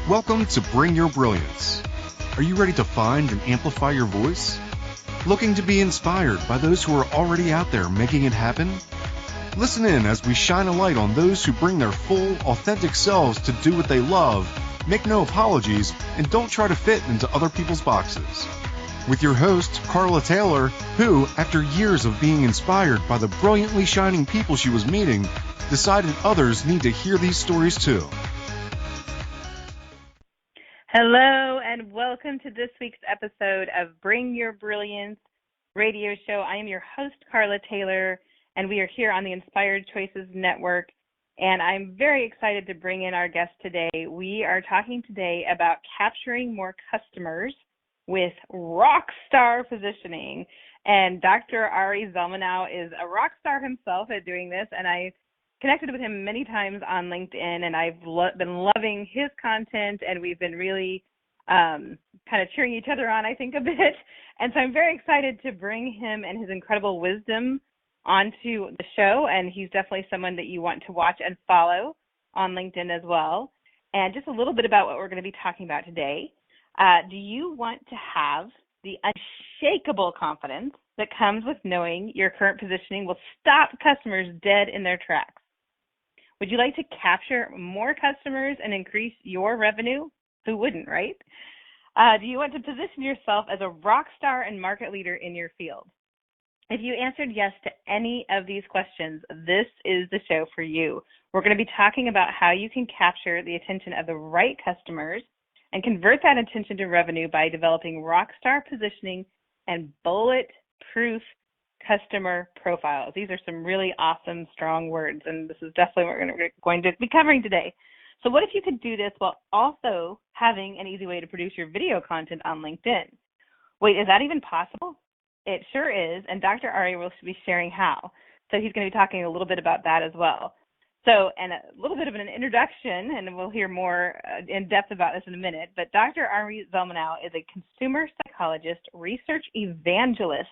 Welcome to Bring Your Brilliance. Are you ready to find and amplify your voice? Looking to be inspired by those who are already out there making it happen? Listen in as we shine a light on those who bring their full, authentic selves to do what they love, make no apologies, and don't try to fit into other people's boxes. With your host, Carla Taylor, who, after years of being inspired by the brilliantly shining people she was meeting, decided others need to hear these stories too. Hello, and welcome to this week's episode of Bring Your Brilliance radio show. I am your host, Carla Taylor, and we are here on the Inspired Choices Network, and I'm very excited to bring in our guest today. We are talking today about capturing more customers with rock star positioning, and Dr. Ari Zelmanow is a rock star himself at doing this, and I connected with him many times on LinkedIn, and I've been loving his content, and we've been really kind of cheering each other on, I think, a bit. And so I'm very excited to bring him and his incredible wisdom onto the show, and he's definitely someone that you want to watch and follow on LinkedIn as well. And just a little bit about what we're going to be talking about today. Do you want to have the unshakable confidence that comes with knowing your current positioning will stop customers dead in their tracks? Would you like to capture more customers and increase your revenue? Who wouldn't, right? Do you want to position yourself as a rock star and market leader in your field? If you answered yes to any of these questions, this is the show for you. We're going to be talking about how you can capture the attention of the right customers and convert that attention to revenue by developing rock star positioning and bulletproof customer profiles. These are some really awesome, strong words, and this is definitely what we're going to be covering today. So what if you could do this while also having an easy way to produce your video content on LinkedIn? Wait, is that even possible? It sure is, and Dr. Ari will be sharing how. So he's going to be talking a little bit about that as well. So, and a little bit of an introduction, and we'll hear more in depth about this in a minute, but Dr. Ari Zelmanow is a consumer psychologist, research evangelist,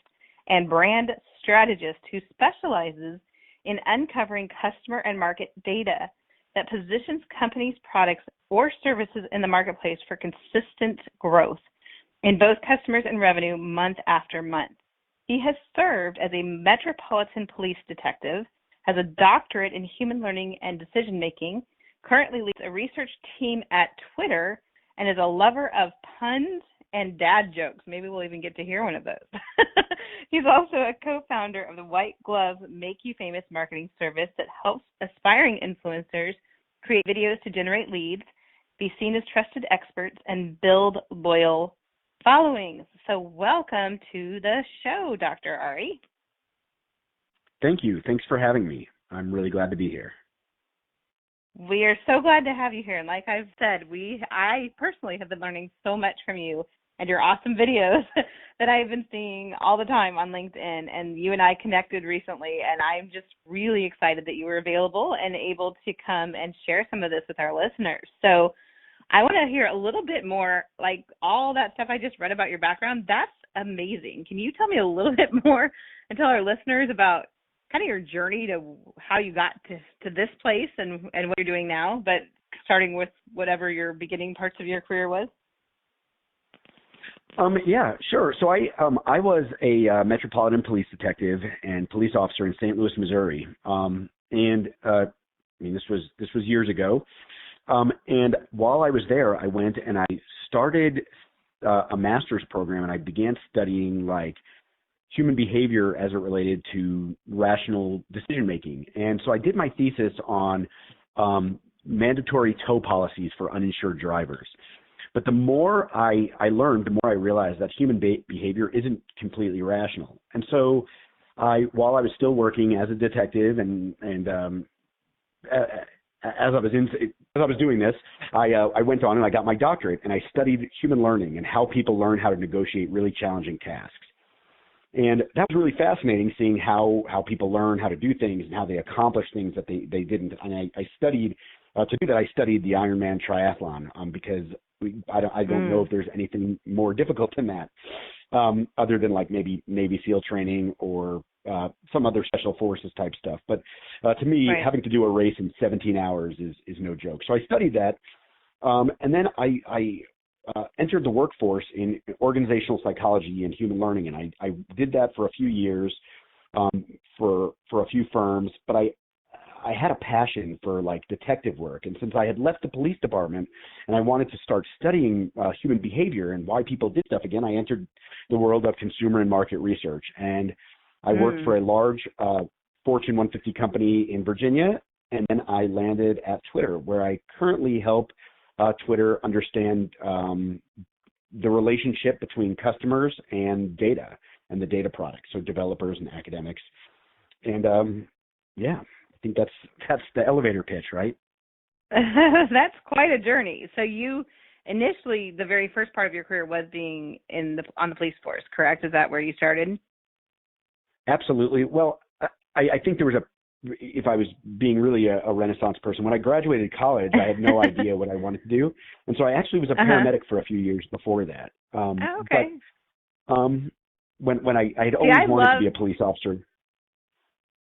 and brand strategist who specializes in uncovering customer and market data that positions companies' products or services in the marketplace for consistent growth in both customers and revenue month after month. He has served as a Metropolitan Police detective, has a doctorate in human learning and decision making, currently leads a research team at Twitter, and is a lover of puns and dad jokes. Maybe we'll even get to hear one of those. He's also a co-founder of the White Glove Make You Famous marketing service that helps aspiring influencers create videos to generate leads, be seen as trusted experts, and build loyal followings. So welcome to the show, Dr. Ari. Thank you. Thanks for having me. I'm really glad to be here. We are so glad to have you here. And like I've said, I personally have been learning so much from you and your awesome videos that I've been seeing all the time on LinkedIn. And you and I connected recently, and I'm just really excited that you were available and able to come and share some of this with our listeners. So I want to hear a little bit more, like all that stuff I just read about your background. That's amazing. Can you tell me a little bit more and tell our listeners about kind of your journey to how you got to this place and what you're doing now, but starting with whatever your beginning parts of your career was? Yeah, sure. So I was a Metropolitan Police detective and police officer in St. Louis, Missouri. This was years ago. And while I was there, I went and I started a master's program, and I began studying like human behavior as it related to rational decision making. And so I did my thesis on mandatory tow policies for uninsured drivers. But the more I learned, the more I realized that human behavior isn't completely rational. And so while I was still working as a detective and as I was doing this, I went on and I got my doctorate, and I studied human learning and how people learn how to negotiate really challenging tasks. And that was really fascinating, seeing how people learn how to do things and how they accomplish things that they didn't. And I studied, to do that, I studied the Ironman triathlon because I don't know if there's anything more difficult than that, other than like maybe Navy SEAL training or some other special forces type stuff. But to me, having to do a race in 17 hours is no joke. So I studied that. And then I entered the workforce in organizational psychology and human learning, and I did that for a few years for a few firms. But I had a passion for like detective work, and since I had left the police department and I wanted to start studying human behavior and why people did stuff again, I entered the world of consumer and market research, and I worked for a large Fortune 150 company in Virginia, and then I landed at Twitter, where I currently help Twitter understand the relationship between customers and data and the data products, so developers and academics. And yeah, I think that's the elevator pitch, right? That's quite a journey. So you initially, the very first part of your career was being on the police force, correct? Is that where you started? Absolutely. Well, I think there was if I was being really a Renaissance person, when I graduated college, I had no idea what I wanted to do. And so I actually was a paramedic for a few years before that. Okay. But when I had always wanted to be a police officer.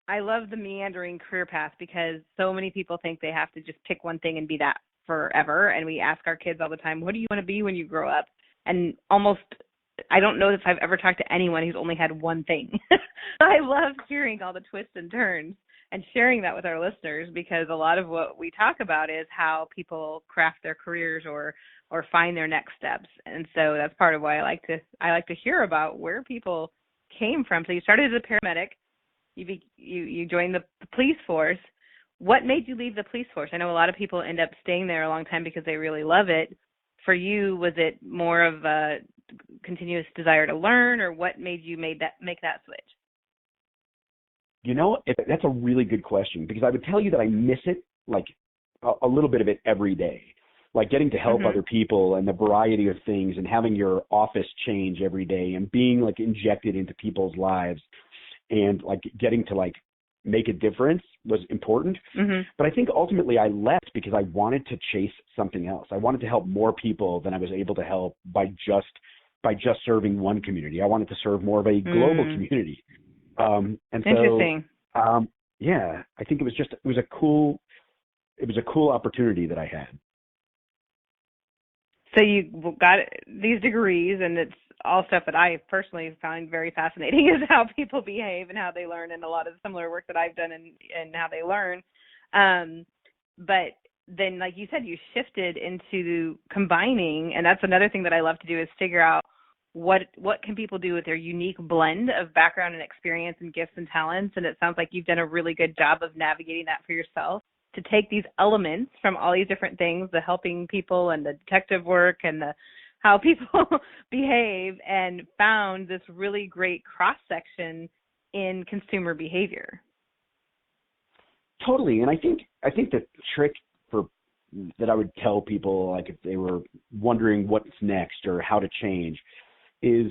I love the meandering career path because so many people think they have to just pick one thing and be that forever. And we ask our kids all the time, what do you want to be when you grow up? And I don't know if I've ever talked to anyone who's only had one thing. I love hearing all the twists and turns and sharing that with our listeners, because a lot of what we talk about is how people craft their careers or find their next steps. And so that's part of why I like to hear about where people came from. So you started as a paramedic. You joined the police force. What made you leave the police force? I know a lot of people end up staying there a long time because they really love it. For you, was it more of a continuous desire to learn, or what made you make that switch? You know, that's a really good question, because I would tell you that I miss it, like a little bit of it every day, like getting to help other people and the variety of things and having your office change every day and being like injected into people's lives and like getting to like make a difference was important. But I think ultimately I left because I wanted to chase something else. I wanted to help more people than I was able to help by just serving one community. I wanted to serve more of a global community. And Interesting. So, yeah, I think it was a cool opportunity that I had. So you got these degrees, and it's all stuff that I personally find very fascinating, is how people behave and how they learn, and a lot of similar work that I've done and how they learn. But then, like you said, you shifted into combining, and that's another thing that I love to do, is figure out what can people do with their unique blend of background and experience and gifts and talents. And it sounds like you've done a really good job of navigating that for yourself, to take these elements from all these different things, the helping people and the detective work and the how people behave, and found this really great cross-section in consumer behavior. Totally. And I think the trick that I would tell people, like if they were wondering what's next or how to change, is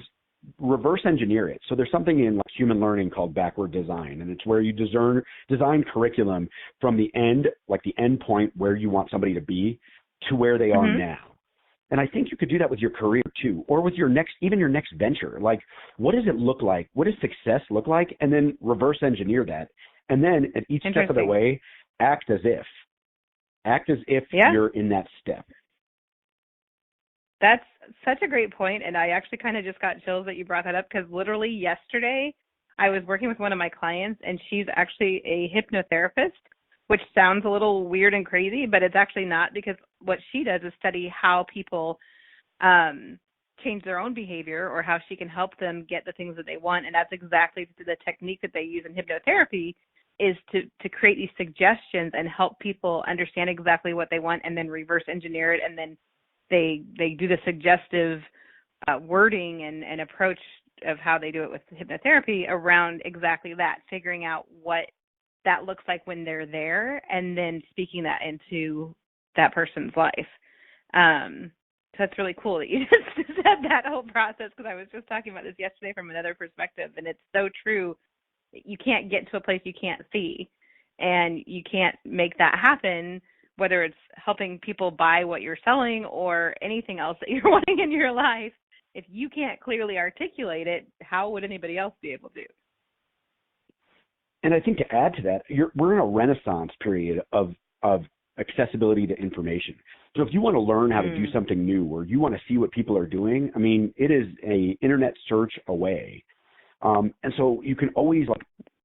reverse engineer it. So there's something in like human learning called backward design, and it's where you design curriculum from the end, like the end point where you want somebody to be, to where they are now. And I think you could do that with your career too, or with your next venture. Like, what does it look like? What does success look like? And then reverse engineer that. And then at each step of the way, act as if you're in that step. That's such a great point, and I actually kind of just got chills that you brought that up, because literally yesterday I was working with one of my clients, and she's actually a hypnotherapist, which sounds a little weird and crazy, but it's actually not, because what she does is study how people change their own behavior, or how she can help them get the things that they want. And that's exactly the technique that they use in hypnotherapy, is to create these suggestions and help people understand exactly what they want, and then reverse engineer it. And then they do the suggestive wording and approach of how they do it with hypnotherapy around exactly that, figuring out what that looks like when they're there, and then speaking that into that person's life. So that's really cool that you just said that whole process, because I was just talking about this yesterday from another perspective, and it's so true. You can't get to a place you can't see, and you can't make that happen, whether it's helping people buy what you're selling or anything else that you're wanting in your life. If you can't clearly articulate it, how would anybody else be able to? And I think to add to that, we're in a renaissance period of accessibility to information. So if you want to learn how to do something new, or you want to see what people are doing, I mean, it is a internet search away. And so you can always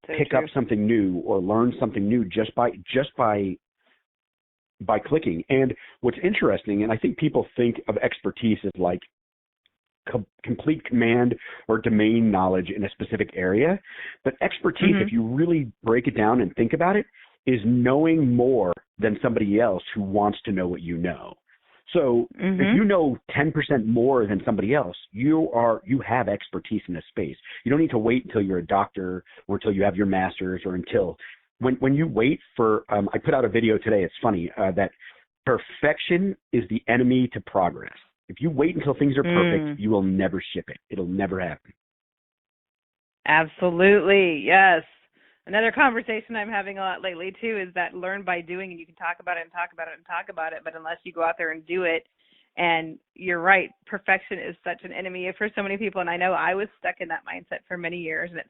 pick up something new or learn something new just by clicking. And what's interesting, and I think people think of expertise as like complete command or domain knowledge in a specific area, but expertise, if you really break it down and think about it, is knowing more than somebody else who wants to know what you know. So if you know 10% more than somebody else, you have expertise in a space. You don't need to wait until you're a doctor or until you have your master's, or until when you wait for I put out a video today, it's funny, that perfection is the enemy to progress. If you wait until things are perfect, you will never ship it. It'll never happen. Absolutely. Yes. Another conversation I'm having a lot lately, too, is that learn by doing, and you can talk about it and talk about it and talk about it, but unless you go out there and do it, and you're right, perfection is such an enemy for so many people, and I know I was stuck in that mindset for many years, and it's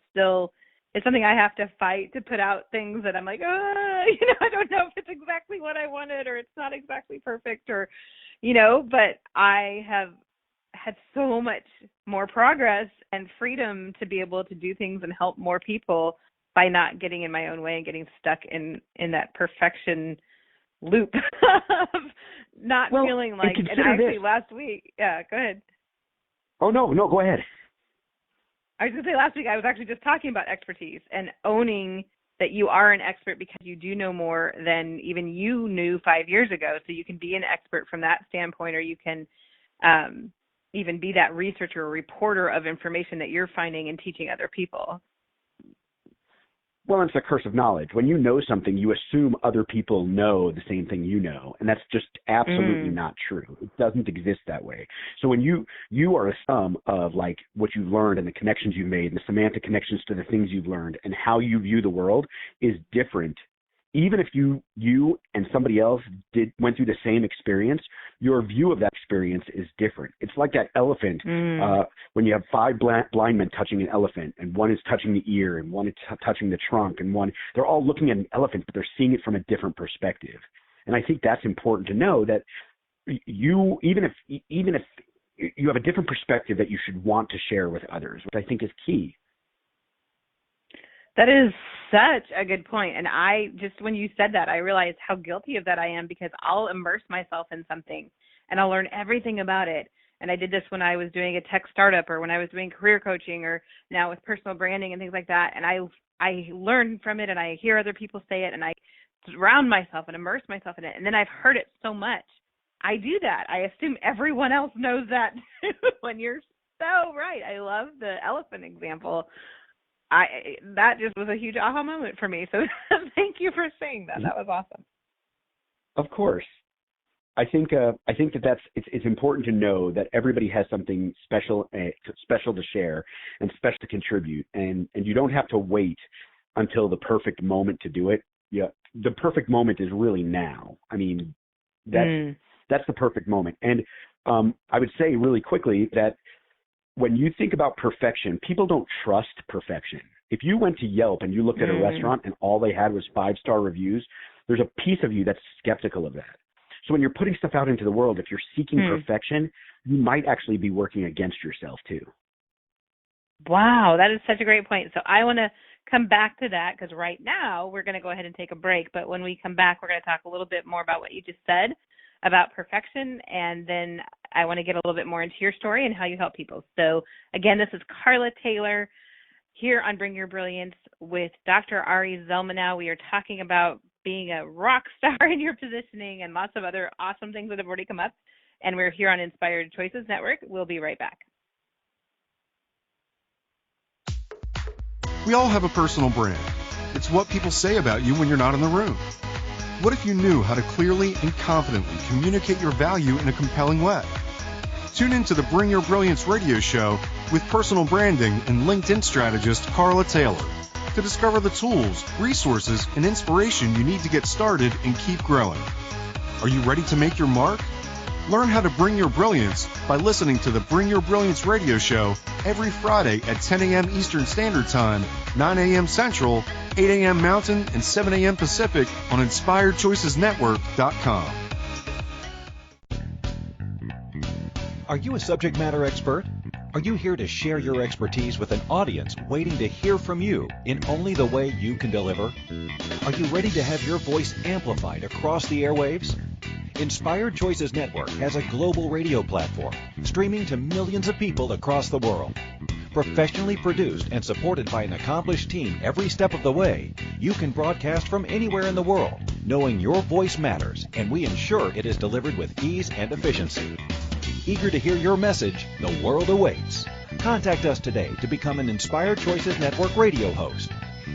something I have to fight to put out things that I'm like, I don't know if it's exactly what I wanted, or it's not exactly perfect, or, but I have had so much more progress and freedom to be able to do things and help more people by not getting in my own way and getting stuck in that perfection loop of not feeling like, and actually last week, go ahead. Oh, no, go ahead. I was going to say last week I was actually just talking about expertise and owning that you are an expert because you do know more than even you knew 5 years ago. So you can be an expert from that standpoint, or you can even be that researcher or reporter of information that you're finding and teaching other people. Well, it's a curse of knowledge. When you know something, you assume other people know the same thing you know, and that's just absolutely not true. It doesn't exist that way. So when you are a sum of like what you've learned and the connections you've made and the semantic connections to the things you've learned, and how you view the world is different. Even if you and somebody else went through the same experience, your view of that experience is different. It's like that elephant, when you have 5 blind men touching an elephant, and one is touching the ear, and one is touching the trunk, and they're all looking at an elephant, but they're seeing it from a different perspective. And I think that's important to know, that you, even if you have a different perspective that you should want to share with others, which I think is key. That is such a good point. And when you said that, I realized how guilty of that I am, because I'll immerse myself in something and I'll learn everything about it. And I did this when I was doing a tech startup, or when I was doing career coaching, or now with personal branding and things like that. And I learn from it, and I hear other people say it, and I surround myself and immerse myself in it. And then I've heard it so much. I do that. I assume everyone else knows that when you're so right. I love the elephant example. That just was a huge aha moment for me. So thank you for saying that. That was awesome. Of course. I think it's important to know that everybody has something special to share and special to contribute, and you don't have to wait until the perfect moment to do it. Yeah, the perfect moment is really now. I mean, that's the perfect moment. And I would say really quickly that when you think about perfection, people don't trust perfection. If you went to Yelp and you looked at a restaurant and all they had was 5-star reviews, there's a piece of you that's skeptical of that. So when you're putting stuff out into the world, if you're seeking perfection, you might actually be working against yourself too. Wow, that is such a great point. So I want to come back to that, because right now we're going to go ahead and take a break. But when we come back, we're going to talk a little bit more about what you just said about perfection, and then I want to get a little bit more into your story and how you help people. So again, this is Carla Taylor here on Bring Your Brilliance with Dr. Ari Zelmanow. We are talking about being a rock star in your positioning and lots of other awesome things that have already come up. And we're here on Inspired Choices Network. We'll be right back. We all have a personal brand. It's what people say about you when you're not in the room. What if you knew how to clearly and confidently communicate your value in a compelling way? Tune in to the Bring Your Brilliance radio show with personal branding and LinkedIn strategist Carla Taylor to discover the tools, resources, and inspiration you need to get started and keep growing. Are you ready to make your mark? Learn how to bring your brilliance by listening to the Bring Your Brilliance radio show every Friday at 10 a.m. Eastern Standard Time, 9 a.m. Central, 8 a.m. Mountain, and 7 a.m. Pacific on InspiredChoicesNetwork.com. Are you a subject matter expert? Are you here to share your expertise with an audience waiting to hear from you in only the way you can deliver? Are you ready to have your voice amplified across the airwaves? Inspired Choices Network has a global radio platform streaming to millions of people across the world. Professionally produced and supported by an accomplished team every step of the way, you can broadcast from anywhere in the world, knowing your voice matters, and we ensure it is delivered with ease and efficiency. Eager to hear your message? The world awaits. Contact us today to become an Inspired Choices Network radio host.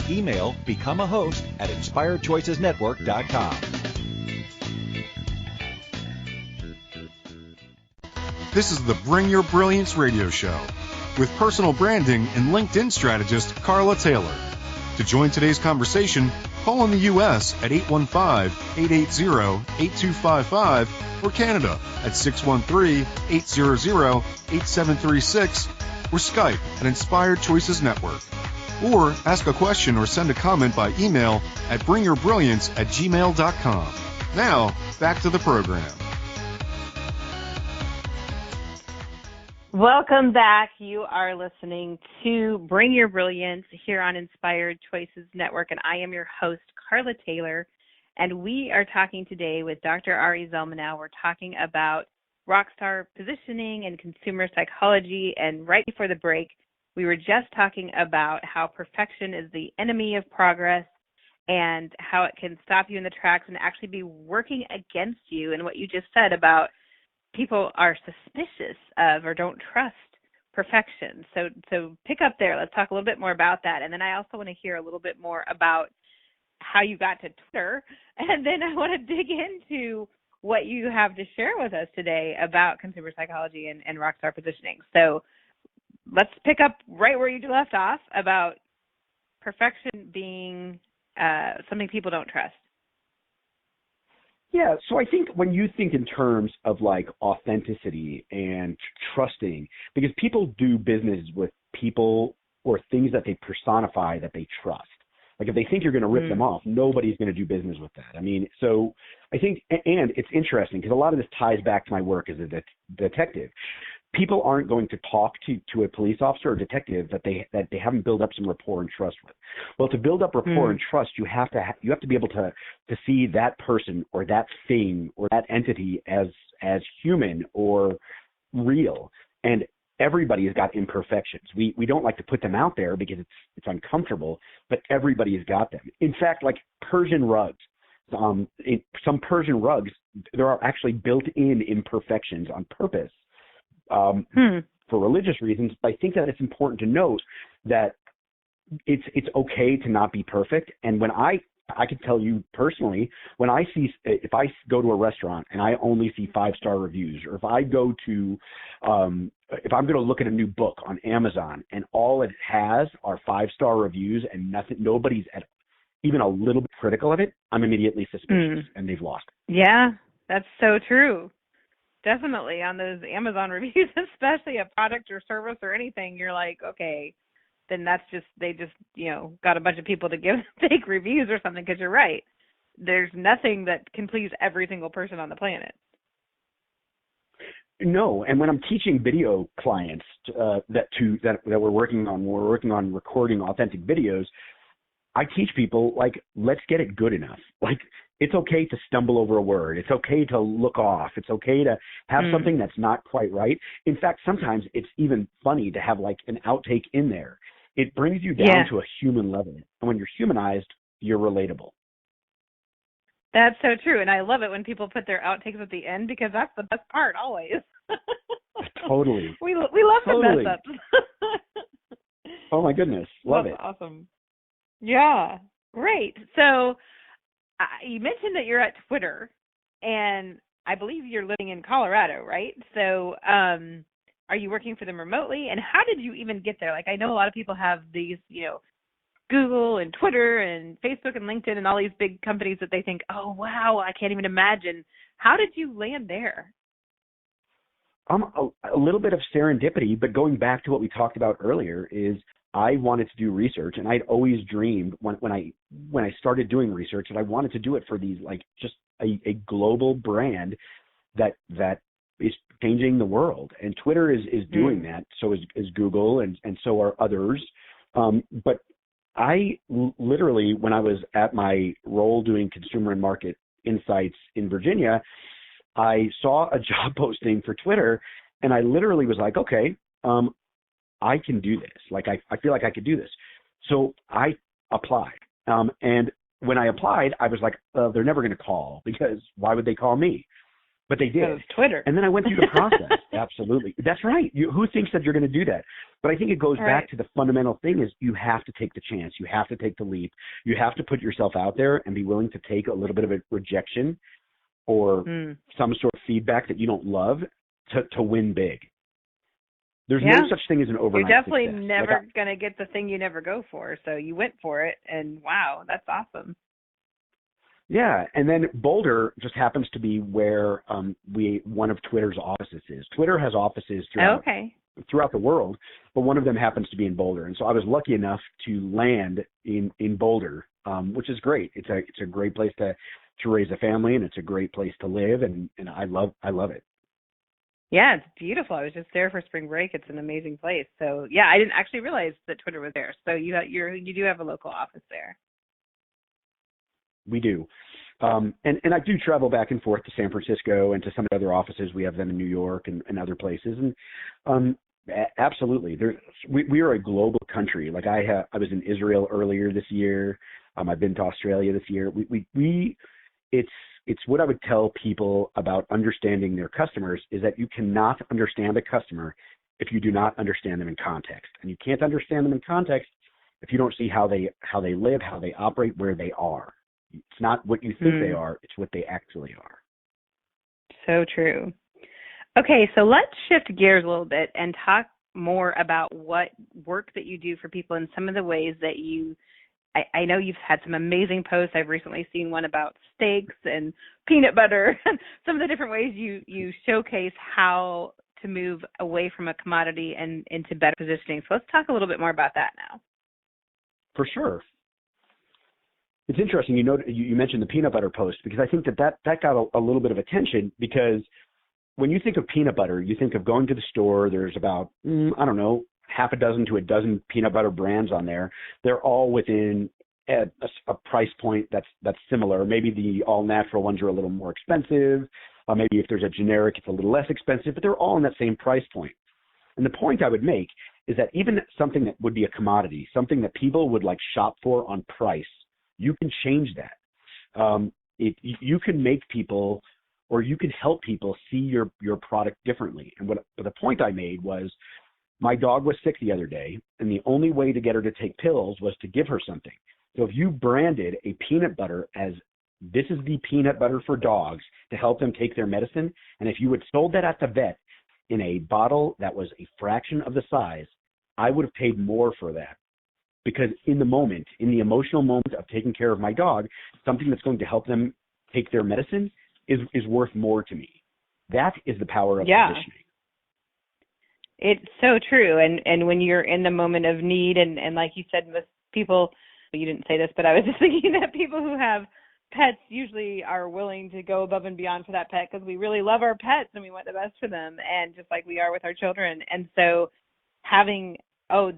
Email becomeahost@inspiredchoicesnetwork.com. This is the Bring Your Brilliance radio show with personal branding and LinkedIn strategist Carla Taylor. To join today's conversation, call in the U.S. at 815-880-8255 or Canada at 613-800-8736 or Skype at Inspired Choices Network. Or ask a question or send a comment by email at bringyourbrilliance@gmail.com. Now, back to the program. Welcome back. You are listening to Bring Your Brilliance here on Inspired Choices Network, and I am your host, Carla Taylor, and we are talking today with Dr. Ari Zelmanow. We're talking about rockstar positioning and consumer psychology, and right before the break, we were just talking about how perfection is the enemy of progress and how it can stop you in the tracks and actually be working against you, and what you just said about people are suspicious of or don't trust perfection. So pick up there. Let's talk a little bit more about that. And then I also want to hear a little bit more about how you got to Twitter. And then I want to dig into what you have to share with us today about consumer psychology and rockstar positioning. So let's pick up right where you left off about perfection being something people don't trust. Yeah, so I think when you think in terms of like authenticity and trusting, because people do business with people or things that they personify that they trust. Like if they think you're going to rip them off, nobody's going to do business with that. I mean, so I think, and it's interesting because a lot of this ties back to my work as a detective. People aren't going to talk to a police officer or detective that they haven't built up some rapport and trust with. Well, to build up rapport and trust, you have to be able to see that person or that thing or that entity as human or real. And everybody has got imperfections. We don't like to put them out there because it's uncomfortable, but everybody has got them. In fact, like Persian rugs. In some Persian rugs, there are actually built-in imperfections on purpose. For religious reasons, but I think that it's important to note that it's okay to not be perfect. And when I can tell you personally, when if I go to a restaurant and I only see 5-star reviews, or if I go to, if I'm going to look at a new book on Amazon and all it has are 5-star reviews and nobody's even a little bit critical of it, I'm immediately suspicious and they've lost it. Yeah, that's so true. Definitely on those Amazon reviews, especially a product or service or anything, you're like, okay, then they just got a bunch of people to give fake reviews or something, because you're right. There's nothing that can please every single person on the planet. No, and when I'm teaching video clients that we're working on recording authentic videos, I teach people, like, let's get it good enough. Like, it's okay to stumble over a word. It's okay to look off. It's okay to have something that's not quite right. In fact, sometimes it's even funny to have, like, an outtake in there. It brings you down to a human level. And when you're humanized, you're relatable. That's so true. And I love it when people put their outtakes at the end, because that's the best part always. Totally. We love the mess ups. Oh, my goodness. Love it. Awesome. Yeah, great. So you mentioned that you're at Twitter, and I believe you're living in Colorado, right? So are you working for them remotely? And how did you even get there? Like, I know a lot of people have these, Google and Twitter and Facebook and LinkedIn and all these big companies that they think, oh, wow, I can't even imagine. How did you land there? A little bit of serendipity, but going back to what we talked about earlier is I wanted to do research, and I'd always dreamed when I started doing research that I wanted to do it for these, like, just a global brand that is changing the world, and Twitter is doing that. So is Google, and so are others. But I literally, when I was at my role doing consumer and market insights in Virginia, I saw a job posting for Twitter, and I literally was like, okay, I can do this. Like, I feel like I could do this. So I applied. And when I applied, I was like, they're never going to call, because why would they call me? But they did. Twitter. And then I went through the process. Absolutely. That's right. Who thinks that you're going to do that? But I think it goes back to the fundamental thing is you have to take the chance. You have to take the leap. You have to put yourself out there and be willing to take a little bit of a rejection or some sort of feedback that you don't love to win big. There's no such thing as an overnight You're definitely success. never going to get the thing you never go for. So you went for it, and wow, that's awesome. Yeah, and then Boulder just happens to be where one of Twitter's offices is. Twitter has offices throughout the world, but one of them happens to be in Boulder. And so I was lucky enough to land in Boulder, which is great. It's a great place to raise a family, and it's a great place to live, and I love it. Yeah, it's beautiful. I was just there for spring break. It's an amazing place. So yeah, I didn't actually realize that Twitter was there. So you do have a local office there. We do. And I do travel back and forth to San Francisco and to some of the other offices. We have them in New York and other places. And absolutely, we are a global country. Like I was in Israel earlier this year. I've been to Australia this year. It's what I would tell people about understanding their customers is that you cannot understand a customer if you do not understand them in context. And you can't understand them in context if you don't see how they live, how they operate, where they are. It's not what you think they are, it's what they actually are. So true. Okay, so let's shift gears a little bit and talk more about what work that you do for people and some of the ways that I know you've had some amazing posts. I've recently seen one about steaks and peanut butter, some of the different ways you showcase how to move away from a commodity and into better positioning. So let's talk a little bit more about that now. For sure. It's interesting, you mentioned the peanut butter post, because I think that got a little bit of attention, because when you think of peanut butter, you think of going to the store. There's about, half a dozen to a dozen peanut butter brands on there. They're all within a price point that's similar. Maybe the all-natural ones are a little more expensive. Maybe if there's a generic, it's a little less expensive, but they're all in that same price point. And the point I would make is that even something that would be a commodity, something that people would like shop for on price, you can change that. You can make people, or you can help people see your product differently. And the point I made was, my dog was sick the other day, and the only way to get her to take pills was to give her something. So if you branded a peanut butter as, this is the peanut butter for dogs to help them take their medicine, and if you had sold that at the vet in a bottle that was a fraction of the size, I would have paid more for that. Because in the emotional moment of taking care of my dog, something that's going to help them take their medicine is worth more to me. That is the power of positioning. It's so true. And when you're in the moment of need, and like you said, most people, you didn't say this, but I was just thinking that people who have pets usually are willing to go above and beyond for that pet, because we really love our pets and we want the best for them, and just like we are with our children. And so having,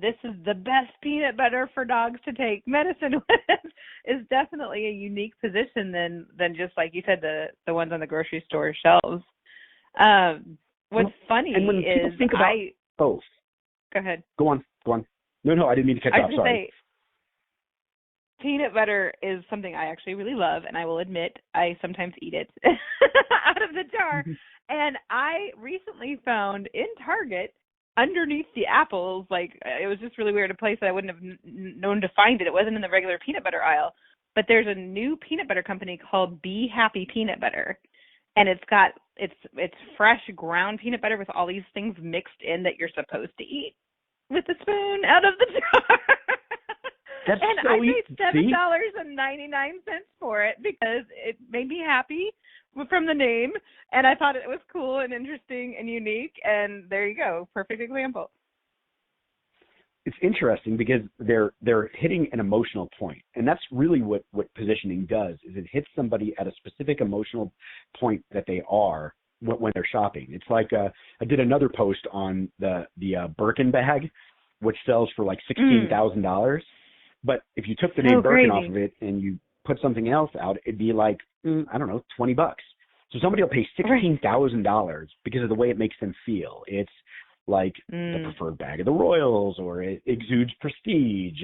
this is the best peanut butter for dogs to take medicine with is definitely a unique position than just like you said, the ones on the grocery store shelves. What's funny and when is think about, Go ahead. Go on. No, I didn't mean to cut you off. Sorry. Peanut butter is something I actually really love, and I will admit I sometimes eat it out of the jar. And I recently found in Target, underneath the apples, like it was just really weird, a place that I wouldn't have known to find it. It wasn't in the regular peanut butter aisle, but there's a new peanut butter company called Be Happy Peanut Butter. And it's fresh ground peanut butter with all these things mixed in that you're supposed to eat with a spoon out of the jar. That's and so I paid $7.99 for it because it made me happy from the name, and I thought it was cool and interesting and unique. And there you go, perfect example. It's interesting because they're hitting an emotional point, and that's really what positioning does. Is it hits somebody at a specific emotional point that they are when they're shopping. It's like I did another post on the Birkin bag, which sells for like $16,000. But if you took the name Birkin off of it and you put something else out, it'd be like, I don't know, $20. So somebody will pay $16,000 because of the way it makes them feel. It's like the preferred bag of the Royals, or it exudes prestige.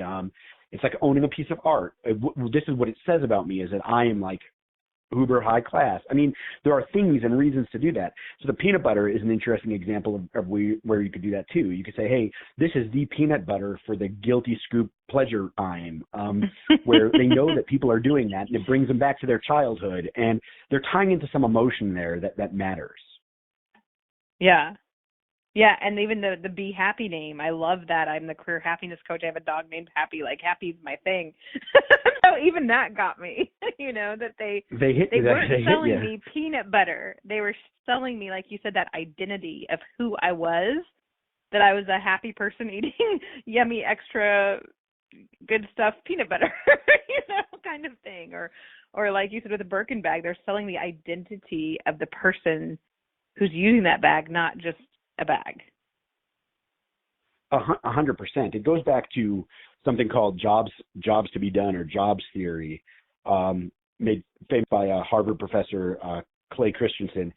It's like owning a piece of art. This is what it says about me, is that I am like uber high class. I mean, there are things and reasons to do that. So the peanut butter is an interesting example of where you could do that too. You could say, hey, this is the peanut butter for the guilty scoop pleasure time, where they know that people are doing that, and it brings them back to their childhood, and they're tying into some emotion there that matters. Yeah. Yeah, and even the Be Happy name, I love that. I'm the career happiness coach. I have a dog named Happy. Like, Happy's my thing. So even that got me, that they weren't selling me peanut butter. They were selling me, like you said, that identity of who I was, that I was a happy person eating yummy, extra good stuff peanut butter, kind of thing. Or like you said with the Birkin bag, they're selling the identity of the person who's using that bag, not just a bag. 100%. It goes back to something called jobs to be done, or jobs theory, made famous by a Harvard professor, Clay Christensen.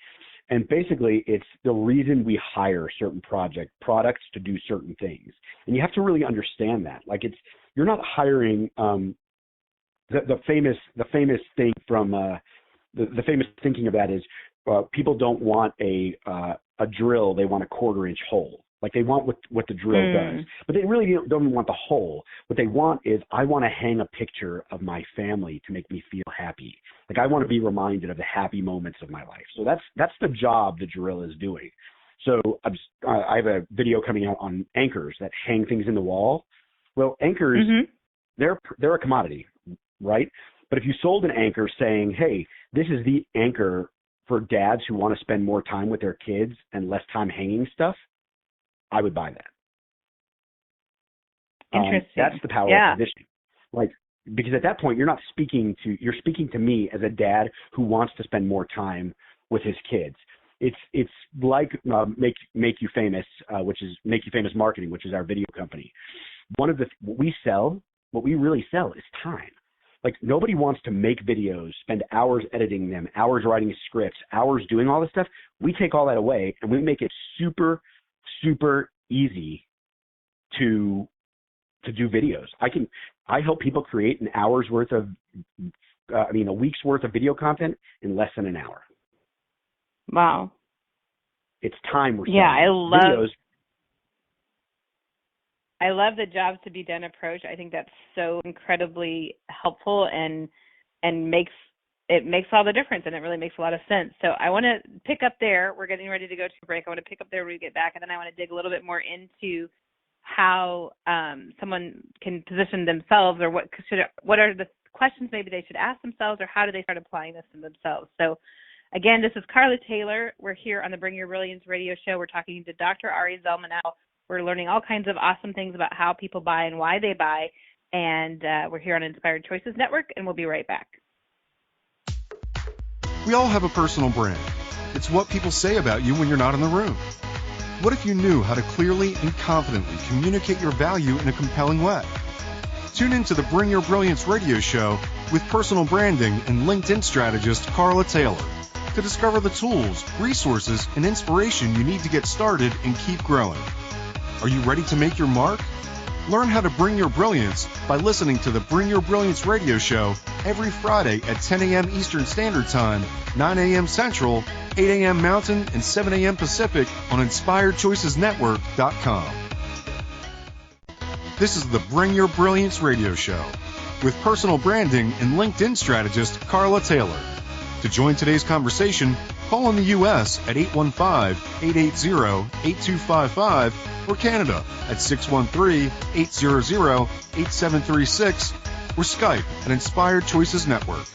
And basically, it's the reason we hire certain products to do certain things. And you have to really understand that. Like, you're not hiring the famous thing from the famous thinking of that is people don't want a drill, they want a 1/4-inch hole. Like, they want what the drill does, but they really don't want the hole. What they want is, I want to hang a picture of my family to make me feel happy. Like, I want to be reminded of the happy moments of my life. So that's the job the drill is doing. So I have a video coming out on anchors that hang things in the wall. Well, anchors, they're a commodity, right? But if you sold an anchor saying, hey, this is the anchor for dads who want to spend more time with their kids and less time hanging stuff, I would buy that. Interesting. That's the power of positioning. Like, because at that point, you're speaking to me as a dad who wants to spend more time with his kids. It's like Make You Famous, which is Make You Famous Marketing, which is our video company. What we really sell is time. Like, nobody wants to make videos, spend hours editing them, hours writing scripts, hours doing all this stuff. We take all that away, and we make it super, super easy to do videos. I help people create a week's worth of video content in less than an hour. Wow. It's time we're selling. Yeah, videos. I love the jobs to be done approach. I think that's so incredibly helpful and makes all the difference, and it really makes a lot of sense. So I want to pick up there. We're getting ready to go to a break. I want to pick up there when we get back, and then I want to dig a little bit more into how someone can position themselves, or what are the questions maybe they should ask themselves, or how do they start applying this to themselves. So again, this is Carla Taylor. We're here on the Bring Your Brilliance radio show. We're talking to Dr. Ari Zelmanow. We're learning all kinds of awesome things about how people buy and why they buy. And we're here on Inspired Choices Network, and we'll be right back. We all have a personal brand. It's what people say about you when you're not in the room. What if you knew how to clearly and confidently communicate your value in a compelling way? Tune into the Bring Your Brilliance radio show with personal branding and LinkedIn strategist Carla Taylor to discover the tools, resources, and inspiration you need to get started and keep growing. Are you ready to make your mark? Learn how to bring your brilliance by listening to the Bring Your Brilliance radio show every Friday at 10 a.m. Eastern Standard Time, 9 a.m. Central, 8 a.m. Mountain, and 7 a.m. Pacific on InspiredChoicesNetwork.com. This is the Bring Your Brilliance radio show with personal branding and LinkedIn strategist Carla Taylor. To join today's conversation, call in the U.S. at 815-880-8255 or Canada at 613-800-8736 or Skype at Inspired Choices Network.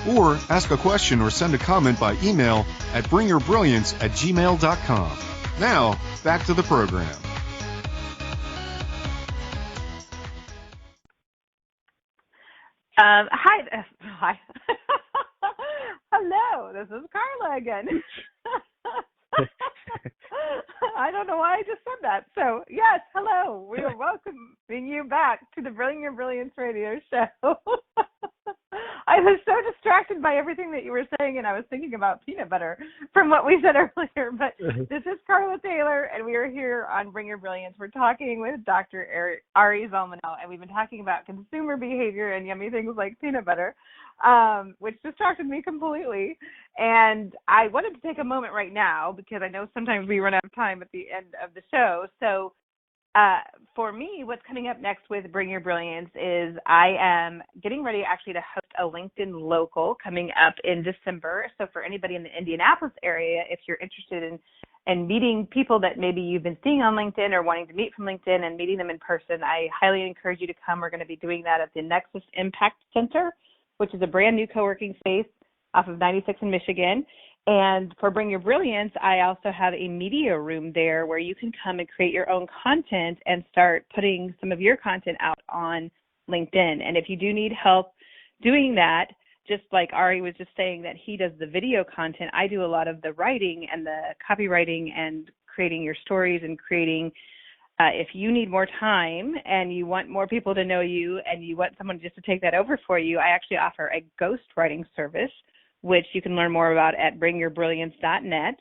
Or ask a question or send a comment by email at bringyourbrilliance@gmail.com. Now, back to the program. Hi. Hello, this is Carla again. I don't know why I just said that. So, yes, hello. We are welcoming you back to the Bring Your Brilliance radio show. I was so distracted by everything that you were saying, and I was thinking about peanut butter from what we said earlier. But this is Carla Taylor, and we are here on Bring Your Brilliance. We're talking with Dr. Ari Zelmanow, and we've been talking about consumer behavior and yummy things like peanut butter, which distracted me completely. And I wanted to take a moment right now because I know sometimes we run out of time at the end of the show. So for me, what's coming up next with Bring Your Brilliance is I am getting ready actually to host a LinkedIn local coming up in December. So for anybody in the Indianapolis area, if you're interested in meeting people that maybe you've been seeing on LinkedIn or wanting to meet from LinkedIn and meeting them in person, I highly encourage you to come. We're going to be doing that at the Nexus Impact Center, which is a brand new co-working space off of 96 in Michigan. And for Bring Your Brilliance, I also have a media room there where you can come and create your own content and start putting some of your content out on LinkedIn. And if you do need help doing that, just like Ari was just saying that he does the video content, I do a lot of the writing and the copywriting and creating your stories and creating if you need more time and you want more people to know you and you want someone just to take that over for you, I actually offer a ghostwriting service, which you can learn more about at bringyourbrilliance.net.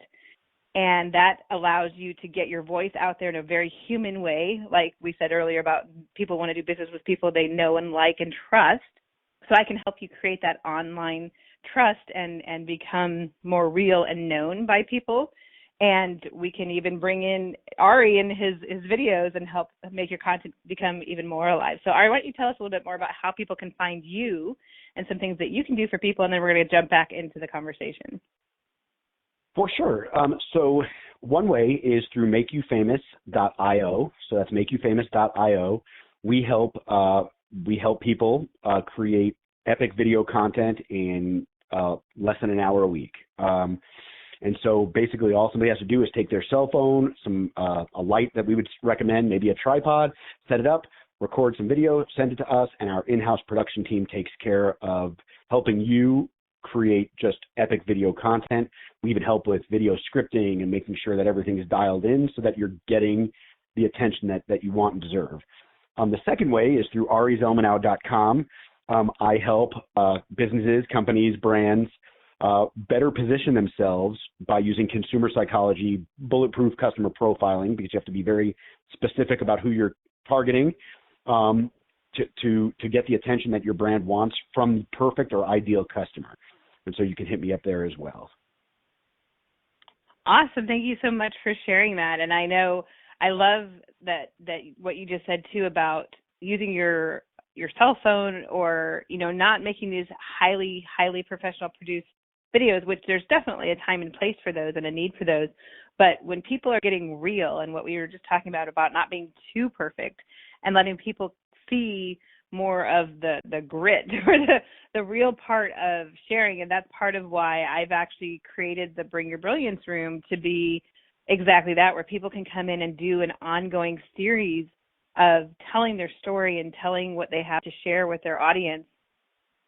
And that allows you to get your voice out there in a very human way. Like we said earlier about people want to do business with people they know and like and trust. So I can help you create that online trust and become more real and known by people. And we can even bring in Ari in his videos and help make your content become even more alive. So Ari, why don't you tell us a little bit more about how people can find you and some things that you can do for people, and then we're going to jump back into the conversation. For sure. So one way is through makeyoufamous.io. So that's makeyoufamous.io. We help people create epic video content in less than an hour a week. And so basically all somebody has to do is take their cell phone, a light that we would recommend, maybe a tripod, set it up, record some video, send it to us, and our in-house production team takes care of helping you create just epic video content. We even help with video scripting and making sure that everything is dialed in so that you're getting the attention that you want and deserve. The second way is through arizelmanow.com. I help businesses, companies, brands better position themselves by using consumer psychology, bulletproof customer profiling, because you have to be very specific about who you're targeting to get the attention that your brand wants from the perfect or ideal customer. And so you can hit me up there as well. Awesome. Thank you so much for sharing that. And I know I love that what you just said too about using your cell phone or, not making these highly, highly professional produced videos, which there's definitely a time and place for those and a need for those. But when people are getting real and what we were just talking about not being too perfect and letting people see more of the grit or the real part of sharing. And that's part of why I've actually created the Bring Your Brilliance room to be exactly that, where people can come in and do an ongoing series of telling their story and telling what they have to share with their audience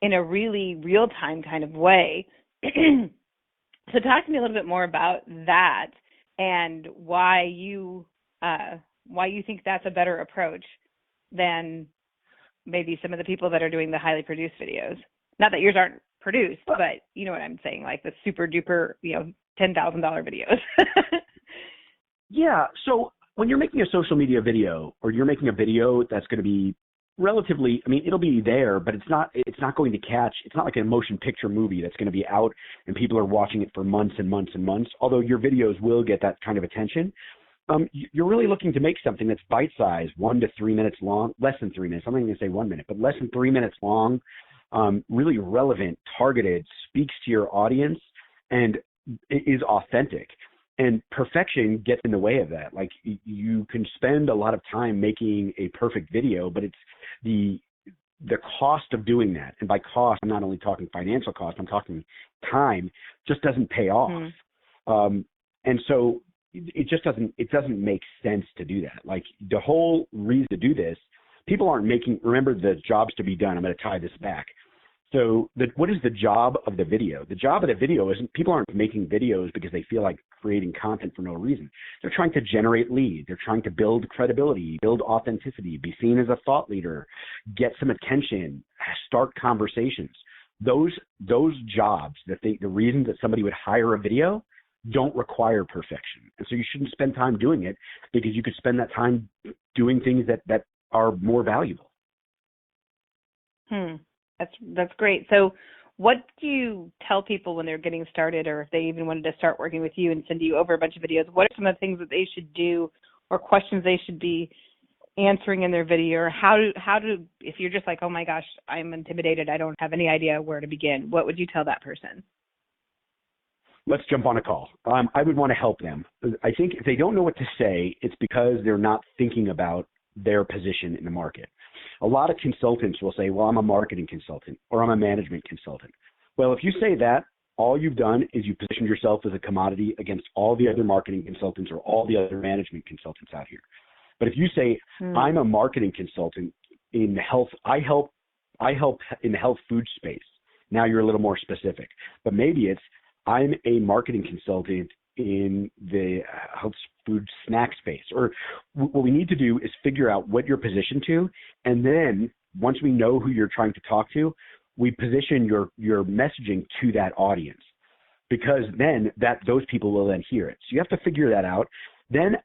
in a really real-time kind of way. So talk to me a little bit more about that and why you think that's a better approach than maybe some of the people that are doing the highly produced videos. Not that yours aren't produced, but you know what I'm saying, like the super duper, $10,000 videos. Yeah. So when you're making a social media video or you're making a video that's going to be relatively, it'll be there, but it's not going to catch. It's not like a motion picture movie that's going to be out and people are watching it for months and months and months, although your videos will get that kind of attention. You're really looking to make something that's bite-sized, 1 to 3 minutes long, less than 3 minutes. I'm not going to say 1 minute, but less than 3 minutes long, really relevant, targeted, speaks to your audience, and is authentic. And perfection gets in the way of that. Like, you can spend a lot of time making a perfect video, but it's the cost of doing that. And by cost, I'm not only talking financial cost, I'm talking time, just doesn't pay off. And so it doesn't make sense to do that. Like, the whole reason to do this, people aren't remember the jobs to be done. I'm going to tie this back. So what is the job of the video? The job of the video isn't, people aren't making videos because they feel like creating content for no reason. They're trying to generate leads. They're trying to build credibility, build authenticity, be seen as a thought leader, get some attention, start conversations. Those jobs the reason that somebody would hire a video don't require perfection. And so you shouldn't spend time doing it, because you could spend that time doing things that are more valuable. That's great. So what do you tell people when they're getting started, or if they even wanted to start working with you and send you over a bunch of videos? What are some of the things that they should do, or questions they should be answering in their video? Or how do if you're just like, oh my gosh, I'm intimidated, I don't have any idea where to begin, what would you tell that person? Let's jump on a call. I would want to help them. I think if they don't know what to say, it's because they're not thinking about their position in the market. A lot of consultants will say, well, I'm a marketing consultant, or I'm a management consultant. Well, if you say that, all you've done is you positioned yourself as a commodity against all the other marketing consultants or all the other management consultants out here. But if you say, I'm a marketing consultant in health, I help in the health food space, now you're a little more specific. But maybe it's, I'm a marketing consultant in the health food snack space. Or what we need to do is figure out what you're positioned to, and then once we know who you're trying to talk to, we position your messaging to that audience, because then those people will then hear it. So you have to figure that out. Then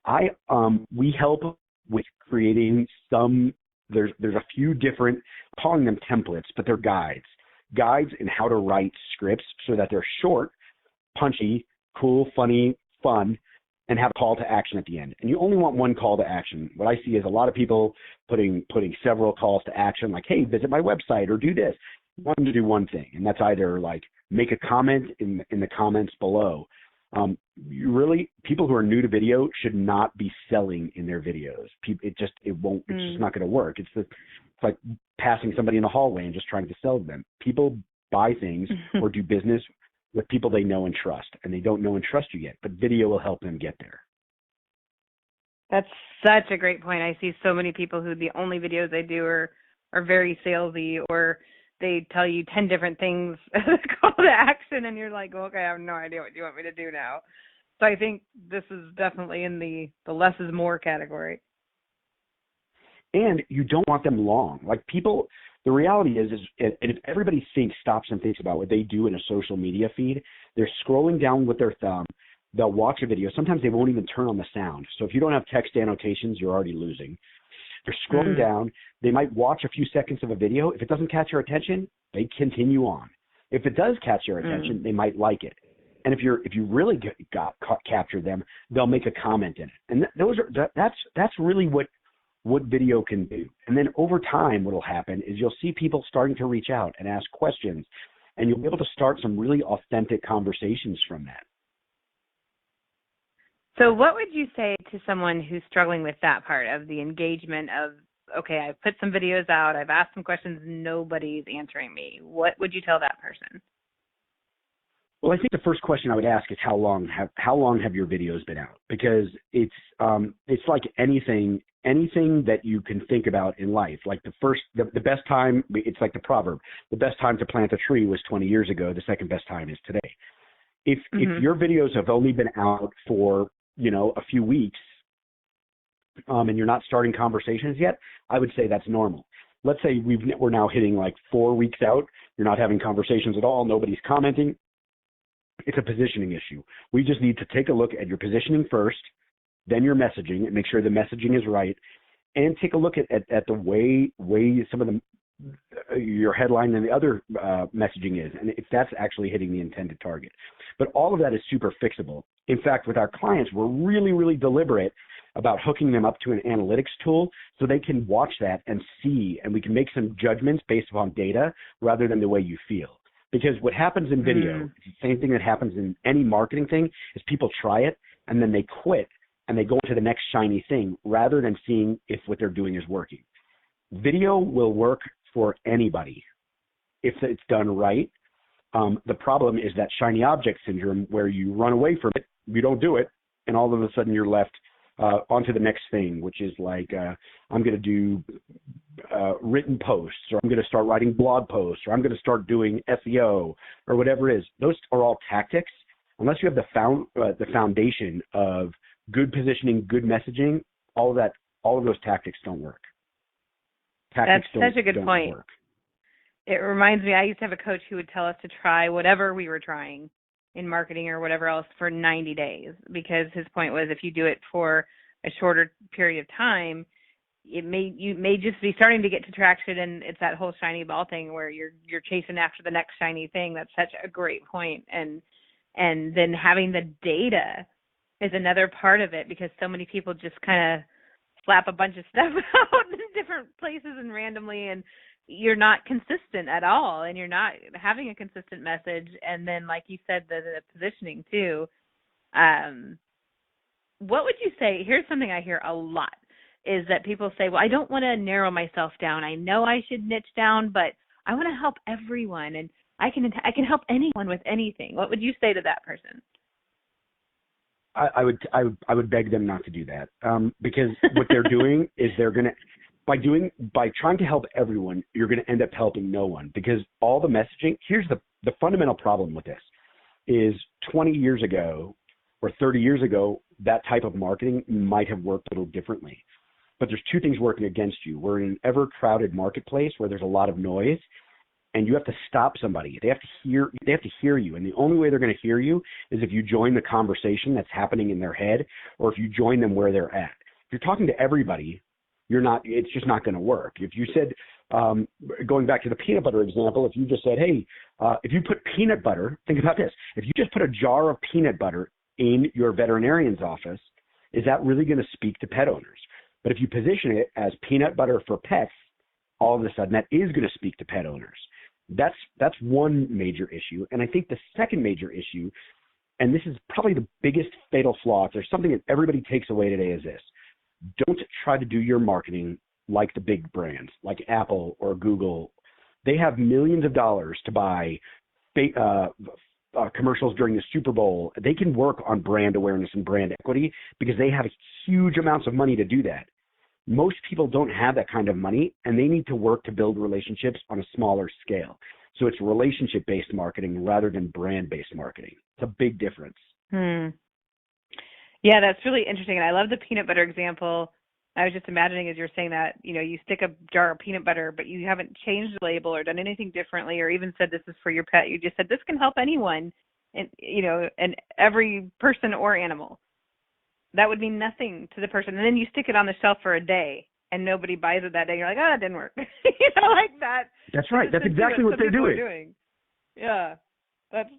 we help with creating there's a few different, calling them templates, but they're guides in how to write scripts so that they're short, punchy, cool, funny, fun, and have a call to action at the end. And you only want one call to action. What I see is a lot of people putting several calls to action, like, hey, visit my website or do this. You want them to do one thing, and that's either like make a comment in the comments below. People who are new to video should not be selling in their videos. It's just not going to work. It's like passing somebody in the hallway and just trying to sell them. People buy things or do business with people they know and trust, and they don't know and trust you yet, but video will help them get there. That's such a great point. I see so many people who the only videos they do are very salesy, or they tell you 10 different things as a call to action, and you're like, okay, I have no idea what you want me to do now. So I think this is definitely in the less is more category. And you don't want them long. Like people, the reality is if everybody stops and thinks about what they do in a social media feed, they're scrolling down with their thumb, they'll watch a video. Sometimes they won't even turn on the sound. So if you don't have text annotations, you're already losing. They're scrolling down. They might watch a few seconds of a video. If it doesn't catch your attention, they continue on. If it does catch your attention, they might like it. And if you really captured them, they'll make a comment in it. And that's really what video can do. And then over time, what will happen is you'll see people starting to reach out and ask questions, and you'll be able to start some really authentic conversations from that. So what would you say to someone who's struggling with that part of the engagement of, okay, I've put some videos out, I've asked some questions, nobody's answering me? What would you tell that person? Well, I think the first question I would ask is how long have your videos been out? Because it's like anything that you can think about in life. Like the best time, it's like the proverb, the best time to plant a tree was 20 years ago. The second best time is today. If your videos have only been out for, a few weeks, and you're not starting conversations yet, I would say that's normal. Let's say we're now hitting like 4 weeks out. You're not having conversations at all. Nobody's commenting. It's a positioning issue. We just need to take a look at your positioning first, then your messaging, and make sure the messaging is right, and take a look at the way some of your headline and the other messaging is, and if that's actually hitting the intended target. But all of that is super fixable. In fact, with our clients, we're really, really deliberate about hooking them up to an analytics tool so they can watch that and see, and we can make some judgments based upon data rather than the way you feel. Because what happens in video, it's the same thing that happens in any marketing thing, is people try it and then they quit and they go to the next shiny thing rather than seeing if what they're doing is working. Video will work for anybody if it's done right. The problem is that shiny object syndrome where you run away from it, you don't do it, and all of a sudden you're left onto the next thing, which is like I'm going to do written posts, or I'm going to start writing blog posts, or I'm going to start doing SEO, or whatever it is. Those are all tactics, unless you have the foundation of good positioning, good messaging, all of those tactics don't work. That's such a good point. Work. It reminds me, I used to have a coach who would tell us to try whatever we were trying in marketing or whatever else for 90 days, because his point was if you do it for a shorter period of time, you may just be starting to get to traction, and it's that whole shiny ball thing where you're chasing after the next shiny thing. That's such a great point. And then having the data is another part of it, because so many people just kind of slap a bunch of stuff out in different places and randomly, and you're not consistent at all, and you're not having a consistent message. And then, like you said, the positioning too. What would you say? Here's something I hear a lot, is that people say, well, I don't want to narrow myself down. I know I should niche down, but I want to help everyone, and I can help anyone with anything. What would you say to that person? I would beg them not to do that, because what they're doing is by trying to help everyone, you're going to end up helping no one, because all the messaging. Here's the fundamental problem with this is 20 years ago or 30 years ago, that type of marketing might have worked a little differently. But there's two things working against you. We're in an ever-crowded marketplace where there's a lot of noise, and you have to stop somebody. They have to hear you, and the only way they're going to hear you is if you join the conversation that's happening in their head, or if you join them where they're at. If you're talking to everybody, it's just not going to work. If you said, going back to the peanut butter example, if you just said, hey, if you put peanut butter, think about this. If you just put a jar of peanut butter in your veterinarian's office, is that really going to speak to pet owners? But if you position it as peanut butter for pets, all of a sudden that is going to speak to pet owners. That's one major issue. And I think the second major issue, and this is probably the biggest fatal flaw, if there's something that everybody takes away today, is this. Don't try to do your marketing like the big brands, like Apple or Google. They have millions of dollars to buy commercials during the Super Bowl. They can work on brand awareness and brand equity because they have huge amounts of money to do that. Most people don't have that kind of money, and they need to work to build relationships on a smaller scale. So it's relationship-based marketing rather than brand-based marketing. It's a big difference. Yeah, that's really interesting. And I love the peanut butter example. I was just imagining as you're saying that, you stick a jar of peanut butter, but you haven't changed the label or done anything differently, or even said this is for your pet. You just said this can help anyone, and every person or animal. That would mean nothing to the person. And then you stick it on the shelf for a day, and nobody buys it that day. You're like, that didn't work. Like that. That's right. That's exactly what they're doing. Yeah, that's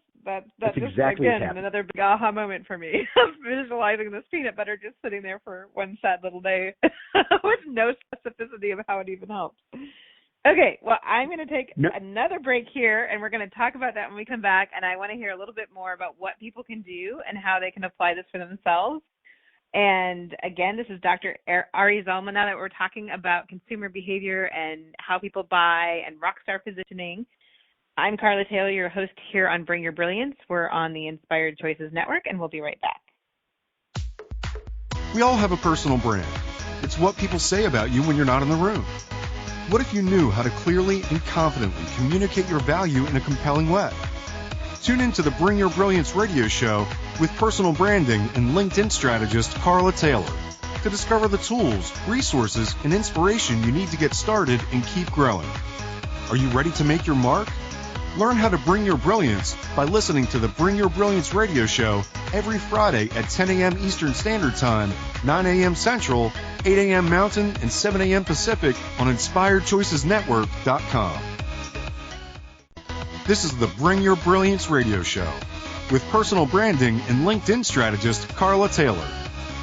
just, exactly again, another big aha moment for me. Visualizing this peanut butter just sitting there for one sad little day with no specificity of how it even helps. Okay, well, I'm going to take another break here, and we're going to talk about that when we come back. And I want to hear a little bit more about what people can do and how they can apply this for themselves. And again, this is Dr. Ari Zelmanow that we're talking about consumer behavior and how people buy and rockstar positioning. I'm Carla Taylor, your host here on Bring Your Brilliance. We're on the Inspired Choices Network, and we'll be right back. We all have a personal brand. It's what people say about you when you're not in the room. What if you knew how to clearly and confidently communicate your value in a compelling way? Tune in to the Bring Your Brilliance radio show with personal branding and LinkedIn strategist Carla Taylor to discover the tools, resources, and inspiration you need to get started and keep growing. Are you ready to make your mark? Learn how to bring your brilliance by listening to the Bring Your Brilliance radio show every Friday at 10 a.m. Eastern Standard Time, 9 a.m. Central, 8 a.m. Mountain, and 7 a.m. Pacific on InspiredChoicesNetwork.com. This is the Bring Your Brilliance radio show with personal branding and LinkedIn strategist Carla Taylor.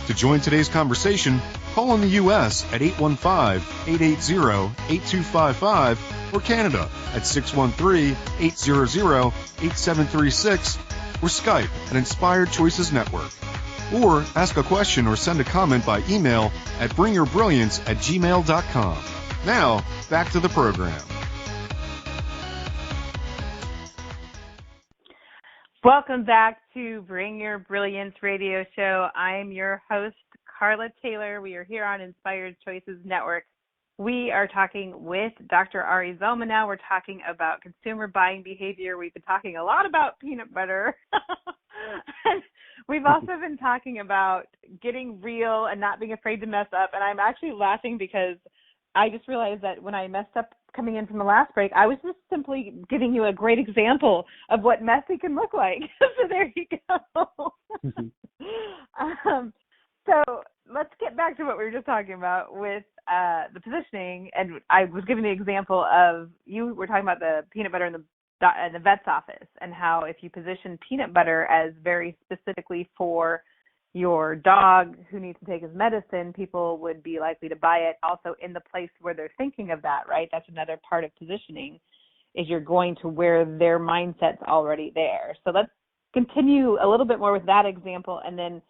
To join today's conversation, call in the U.S. at 815-880-8255 or Canada at 613-800-8736 or Skype at Inspired Choices Network. Or ask a question or send a comment by email at bringyourbrilliance@gmail.com. Now, back to the program. Welcome back to Bring Your Brilliance radio show. I'm your host, Carla Taylor. We are here on Inspired Choices Network. We are talking with Dr. Ari Zelmanow. We're talking about consumer buying behavior. We've been talking a lot about peanut butter. And we've also been talking about getting real and not being afraid to mess up. And I'm actually laughing because I just realized that when I messed up coming in from the last break, I was just simply giving you a great example of what messy can look like. So there you go. So let's get back to what we were just talking about with the positioning. And I was giving the example of, you were talking about the peanut butter in the vet's office, and how if you position peanut butter as very specifically for your dog who needs to take his medicine, people would be likely to buy it also in the place where they're thinking of that, right? That's another part of positioning, is you're going to where their mindset's already there. So let's continue a little bit more with that example, and then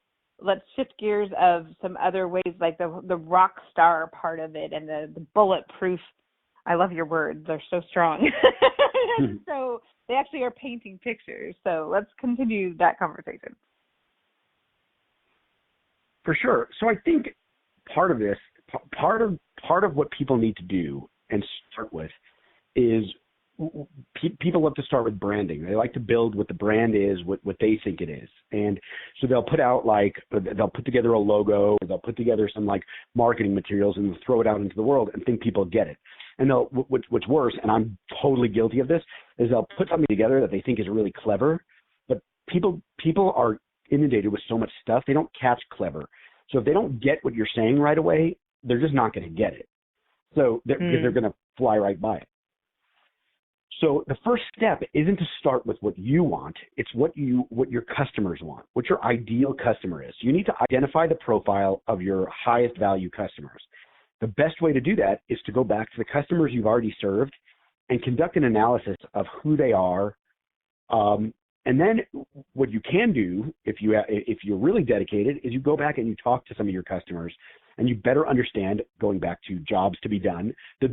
let's shift gears of some other ways, like the rock star part of it and the bulletproof. I love your words. They're so strong. So they actually are painting pictures. So let's continue that conversation. For sure. So I think part of this, part of what people need to do and start with is people love to start with branding. They like to build what the brand is, what they think it is. And so they'll put together a logo, or they'll put together some like marketing materials and they'll throw it out into the world and think people get it. And what's worse, and I'm totally guilty of this, is they'll put something together that they think is really clever, but people are inundated with so much stuff, they don't catch clever. So if they don't get what you're saying right away, they're just not going to get it. So they're going to fly right by it. So the first step isn't to start with what you want. It's what your customers want, what your ideal customer is. You need to identify the profile of your highest value customers. The best way to do that is to go back to the customers you've already served and conduct an analysis of who they are. And then what you can do, if you're really dedicated, is you go back and you talk to some of your customers and you better understand, going back to jobs to be done, the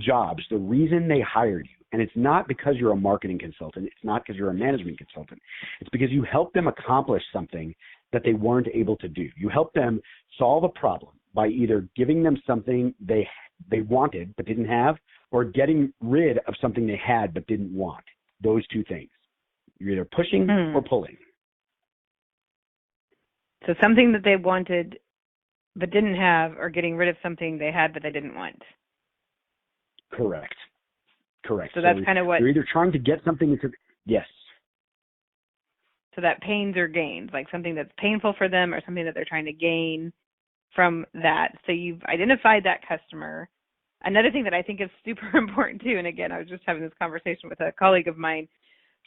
reason they hired you. And it's not because you're a marketing consultant. It's not because you're a management consultant. It's because you helped them accomplish something that they weren't able to do. You helped them solve a problem by either giving them something they wanted but didn't have, or getting rid of something they had but didn't want. Those two things. You're either pushing or pulling. So something that they wanted but didn't have, or getting rid of something they had but they didn't want. Correct. So that's kind of what... You're either trying to get something... Yes. So that pains or gains, like something that's painful for them or something that they're trying to gain from that. So you've identified that customer. Another thing that I think is super important too, and again, I was just having this conversation with a colleague of mine,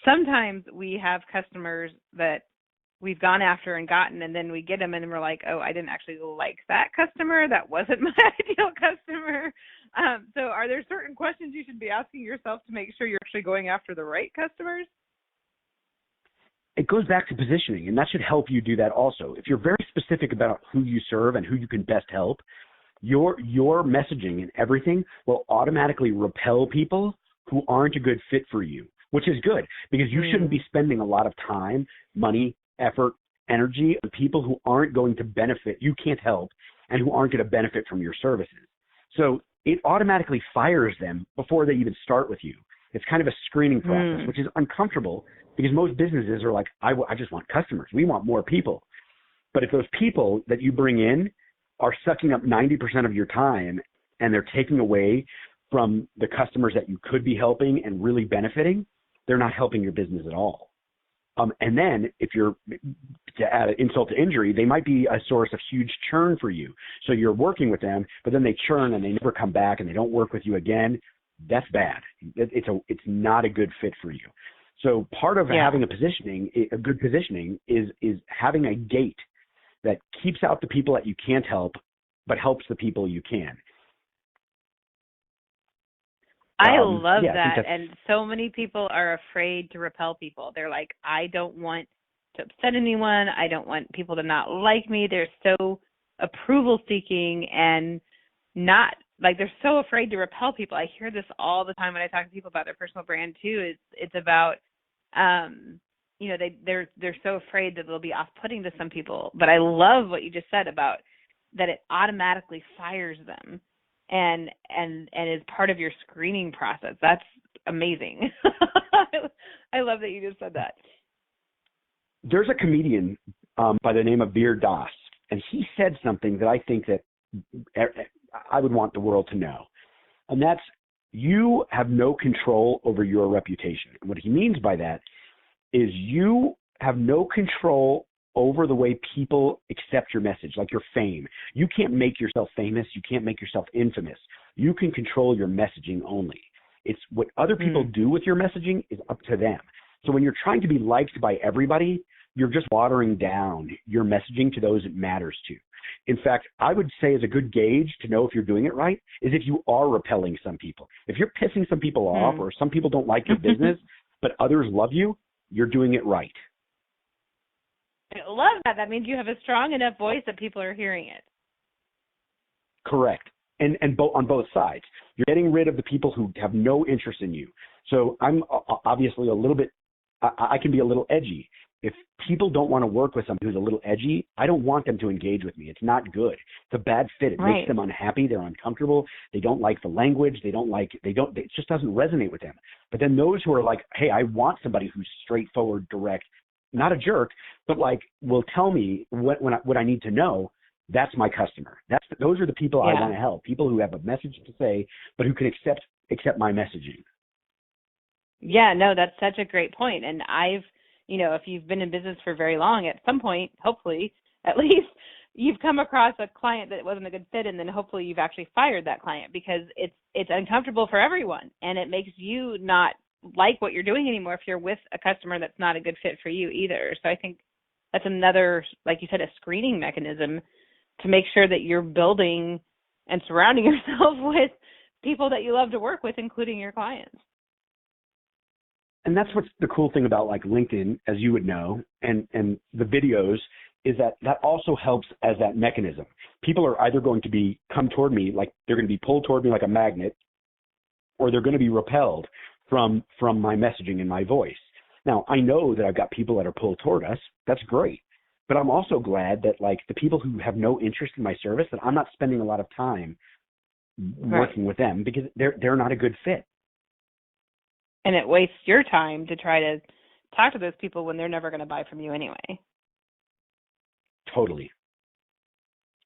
sometimes we have customers that we've gone after and gotten, and then we get them and we're like, oh, I didn't actually like that customer. That wasn't my ideal customer. So are there certain questions you should be asking yourself to make sure you're actually going after the right customers? It goes back to positioning, and that should help you do that also. If you're very specific about who you serve and who you can best help, your messaging and everything will automatically repel people who aren't a good fit for you, which is good, because you shouldn't be spending a lot of time, money, effort, energy on people who aren't going to benefit, you can't help, and who aren't going to benefit from your services. So it automatically fires them before they even start with you. It's kind of a screening process, which is uncomfortable, because most businesses are like, I just want customers. We want more people. But if those people that you bring in are sucking up 90% of your time and they're taking away from the customers that you could be helping and really benefiting, they're not helping your business at all. And then if you're, to add insult to injury, they might be a source of huge churn for you. So you're working with them, but then they churn and they never come back and they don't work with you again. That's bad. It's not a good fit for you. So part of having a good positioning is having a gate that keeps out the people that you can't help, but helps the people you can. I love that. And so many people are afraid to repel people. They're like, I don't want to upset anyone. I don't want people to not like me. They're so approval seeking and not like, they're so afraid to repel people. I hear this all the time when I talk to people about their personal brand too. It's about, they're so afraid that they'll be off-putting to some people. But I love what you just said about that it automatically fires them and is part of your screening process. That's amazing. I love that you just said that. There's a comedian by the name of Veer Das, and he said something that I think that I would want the world to know. And that's, you have no control over your reputation. And what he means by that is you have no control over the way people accept your message, like your fame. You can't make yourself famous. You can't make yourself infamous. You can control your messaging only. It's what other people do with your messaging is up to them. So when you're trying to be liked by everybody, you're just watering down your messaging to those it matters to. In fact, I would say as a good gauge to know if you're doing it right is if you are repelling some people. If you're pissing some people off or some people don't like your business, but others love you, you're doing it right. I love that. That means you have a strong enough voice that people are hearing it. Correct. And on both sides. You're getting rid of the people who have no interest in you. So I'm obviously a little bit, I can be a little edgy. If people don't want to work with somebody who's a little edgy, I don't want them to engage with me. It's not good. It's a bad fit. It makes them unhappy. They're uncomfortable. They don't like the language. It just doesn't resonate with them. But then those who are like, hey, I want somebody who's straightforward, direct, not a jerk, but like will tell me what I need to know. That's my customer. Those are the people I want to help. People who have a message to say, but who can accept my messaging. Yeah, no, that's such a great point. And if you've been in business for very long, at some point, hopefully, at least, you've come across a client that wasn't a good fit, and then hopefully you've actually fired that client because it's uncomfortable for everyone, and it makes you not like what you're doing anymore if you're with a customer that's not a good fit for you either. So I think that's another, like you said, a screening mechanism to make sure that you're building and surrounding yourself with people that you love to work with, including your clients. And that's what's the cool thing about like LinkedIn, as you would know, and the videos, is that also helps as that mechanism. People are either going to come toward me, like they're going to be pulled toward me like a magnet, or they're going to be repelled from my messaging and my voice. Now, I know that I've got people that are pulled toward us. That's great. But I'm also glad that like the people who have no interest in my service, that I'm not spending a lot of time working with them because they're not a good fit. And it wastes your time to try to talk to those people when they're never going to buy from you anyway. Totally.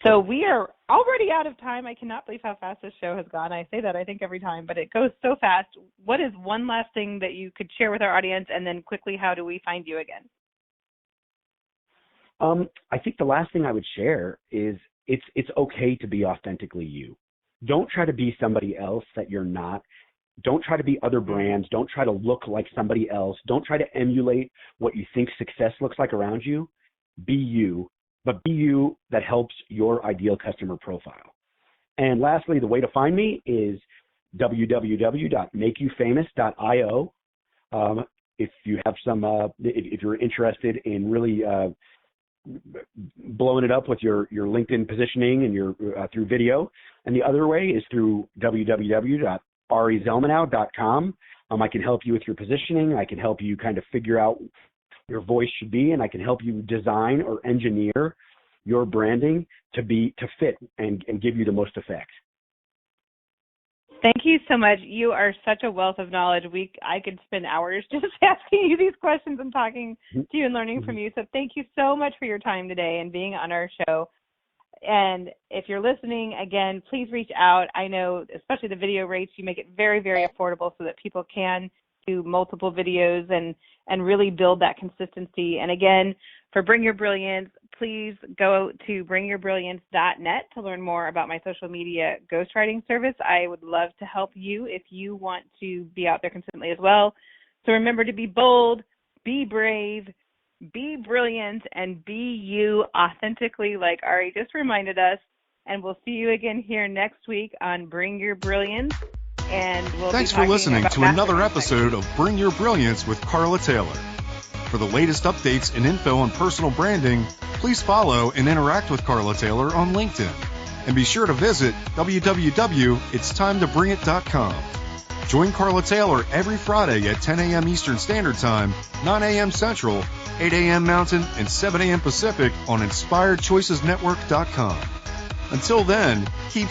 So we are already out of time. I cannot believe how fast this show has gone. I say that, I think, every time, but it goes so fast. What is one last thing that you could share with our audience, and then quickly, how do we find you again? I think the last thing I would share is it's okay to be authentically you. Don't try to be somebody else that you're not. Don't try to be other brands. Don't try to look like somebody else. Don't try to emulate what you think success looks like around you. Be you, but be you that helps your ideal customer profile. And lastly, the way to find me is www.makeyoufamous.io. If you have if you're interested in really blowing it up with your LinkedIn positioning and your through video. And the other way is through www.arizelmanow.com. I can help you with your positioning. I can help you kind of figure out your voice should be, and I can help you design or engineer your branding to fit and give you the most effect. Thank you so much. You are such a wealth of knowledge. I could spend hours just asking you these questions and talking to you and learning from you. So thank you so much for your time today and being on our show. And if you're listening, again, please reach out. I know, especially the video rates, you make it very, very affordable so that people can do multiple videos and really build that consistency. And again, for Bring Your Brilliance, please go to bringyourbrilliance.net to learn more about my social media ghostwriting service. I would love to help you if you want to be out there consistently as well. So remember to be bold, be brave, be brilliant, and be you authentically, like Ari just reminded us. And we'll see you again here next week on Bring Your Brilliance. And Thanks for listening to another episode of Bring Your Brilliance with Carla Taylor. For the latest updates and info on personal branding, please follow and interact with Carla Taylor on LinkedIn. And be sure to visit www.itstimetobringit.com. Join Carla Taylor every Friday at 10 a.m. Eastern Standard Time, 9 a.m. Central, 8 a.m. Mountain, and 7 a.m. Pacific on InspiredChoicesNetwork.com. Until then, keep